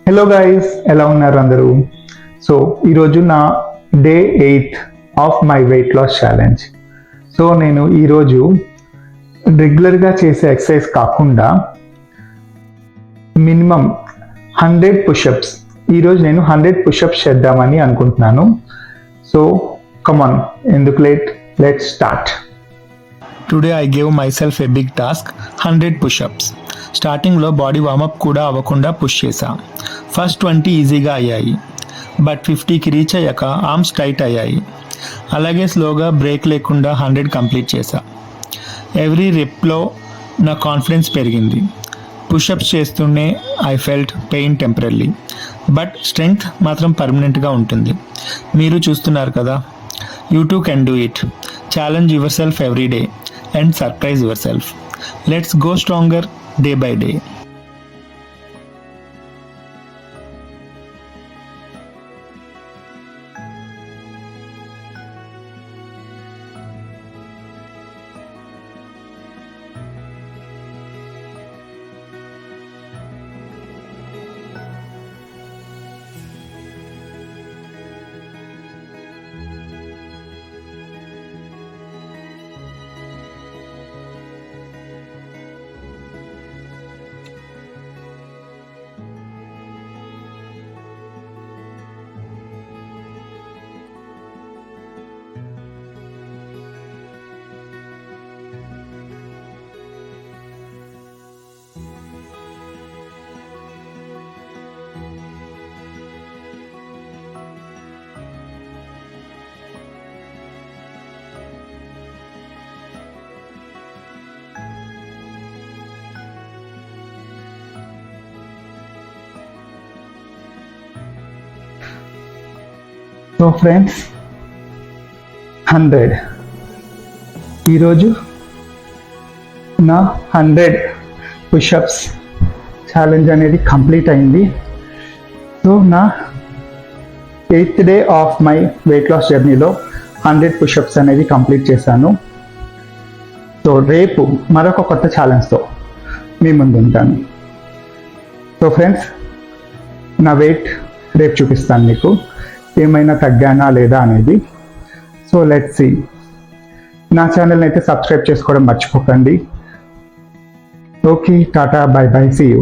Hello guys, ఎలా ఉన్నారు అందరూ? సో ఈరోజు నా day 8 of my weight loss challenge. So నేను ఈరోజు రెగ్యులర్గా చేసే ఎక్సర్సైజ్ కాకుండా మినిమం 100 పుషప్స్, ఈరోజు నేను 100 పుషప్స్ చేద్దామని అనుకుంటున్నాను. సో కమాన్, ఎందుకు late, let's start. Today I gave myself a big task, 100 pushups. స్టార్టింగ్లో బాడీ వార్మప్ కూడా అవ్వకుండా పుష్ చేశా. ఫస్ట్ 20 ఈజీగా అయ్యాయి, బట్ 50కి రీచ్ అయ్యాక ఆర్మ్స్ టైట్ అయ్యాయి. అలాగే స్లోగా బ్రేక్ లేకుండా 100 కంప్లీట్ చేశా. ఎవ్రీ రెప్లో నా కాన్ఫిడెన్స్ పెరిగింది. పుషప్స్ చేస్తూనే I felt pain temporary, but strength మాత్రం పర్మనెంట్గా ఉంటుంది. మీరు చూస్తున్నారు కదా. You too can do it. Challenge yourself every day and surprise yourself. Let's go stronger day by day. So friends, 100 ఈరోజు నా 100 పుషప్స్ ఛాలెంజ్ అనేది కంప్లీట్ అయింది. సో నా 8th day of my weight loss జర్నీలో 100 push-ups అనేది complete చేశాను. So రేపు మరొక కొత్త ఛాలెంజ్తో మీ ముందు ఉంటాను. సో ఫ్రెండ్స్, నా వెయిట్ రేపు చూపిస్తాను మీకు, ఏమైనా తగ్గానా లేదా అనేది. So let's see. నా ఛానల్ని అయితే సబ్స్క్రైబ్ చేసుకోవడం మర్చిపోకండి. Okay, tata, bye bye, see you.